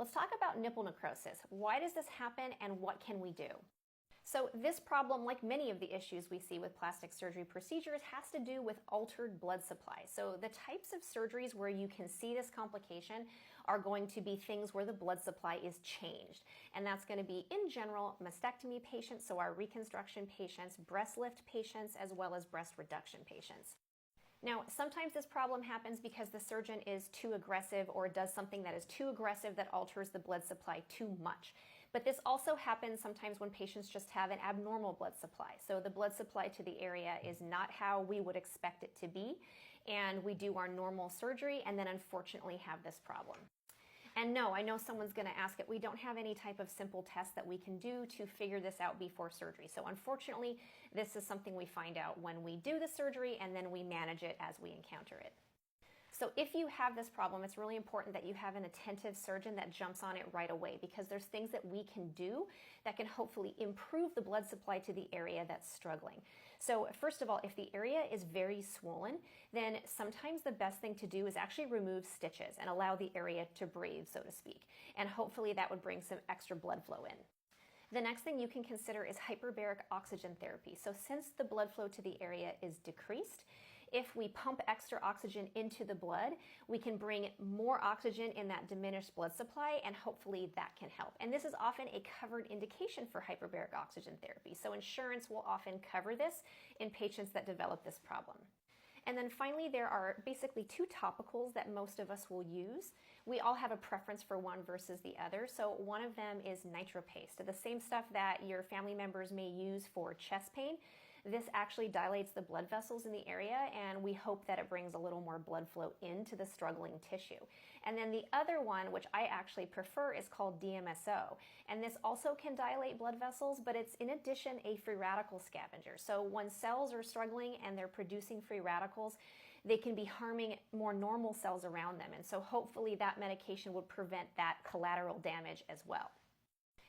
Let's talk about nipple necrosis. Why does this happen and what can we do? So this problem, like many of the issues we see with plastic surgery procedures, has to do with altered blood supply. So the types of surgeries where you can see this complication are going to be things where the blood supply is changed. And that's going to be, in general, mastectomy patients, so our reconstruction patients, breast lift patients, as well as breast reduction patients. Now, sometimes this problem happens because the surgeon is too aggressive or does something that is too aggressive that alters the blood supply too much. But this also happens sometimes when patients just have an abnormal blood supply. So the blood supply to the area is not how we would expect it to be, and we do our normal surgery and then unfortunately have this problem. And no, I know someone's going to ask it. We don't have any type of simple test that we can do to figure this out before surgery. So unfortunately, this is something we find out when we do the surgery and then we manage it as we encounter it. So if you have this problem, it's really important that you have an attentive surgeon that jumps on it right away, because there's things that we can do that can hopefully improve the blood supply to the area that's struggling. So first of all, if the area is very swollen, then sometimes the best thing to do is actually remove stitches and allow the area to breathe, so to speak. And hopefully that would bring some extra blood flow in. The next thing you can consider is hyperbaric oxygen therapy. So since the blood flow to the area is decreased, if we pump extra oxygen into the blood, we can bring more oxygen in that diminished blood supply, and hopefully that can help. And this is often a covered indication for hyperbaric oxygen therapy. So insurance will often cover this in patients that develop this problem. And then finally, there are basically two topicals that most of us will use. We all have a preference for one versus the other. So one of them is nitro paste, the same stuff that your family members may use for chest pain. This actually dilates the blood vessels in the area, and we hope that it brings a little more blood flow into the struggling tissue. And then the other one, which I actually prefer, is called DMSO. And this also can dilate blood vessels, but it's in addition a free radical scavenger. So when cells are struggling and they're producing free radicals, they can be harming more normal cells around them. And so hopefully that medication would prevent that collateral damage as well.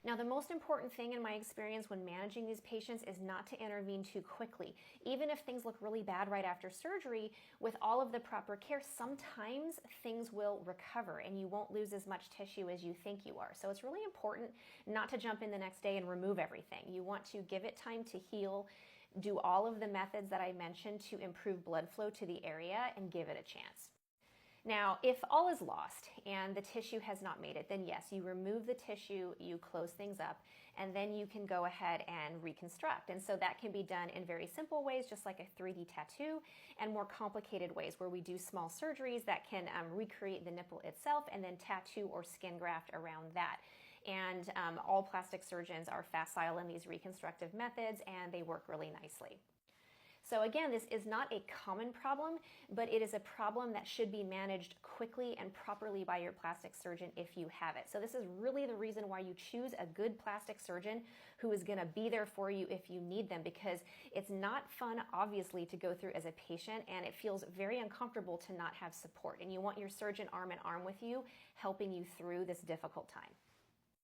Now, the most important thing in my experience when managing these patients is not to intervene too quickly. Even if things look really bad right after surgery, with all of the proper care, sometimes things will recover and you won't lose as much tissue as you think you are. So it's really important not to jump in the next day and remove everything. You want to give it time to heal, do all of the methods that I mentioned to improve blood flow to the area, and give it a chance. Now, if all is lost and the tissue has not made it, then yes, you remove the tissue, you close things up, and then you can go ahead and reconstruct. And so that can be done in very simple ways, just like a 3D tattoo, and more complicated ways where we do small surgeries that can recreate the nipple itself and then tattoo or skin graft around that. And all plastic surgeons are facile in these reconstructive methods, and they work really nicely. So again, this is not a common problem, but it is a problem that should be managed quickly and properly by your plastic surgeon if you have it. So this is really the reason why you choose a good plastic surgeon who is going to be there for you if you need them, because it's not fun, obviously, to go through as a patient, and it feels very uncomfortable to not have support. And you want your surgeon arm in arm with you, helping you through this difficult time.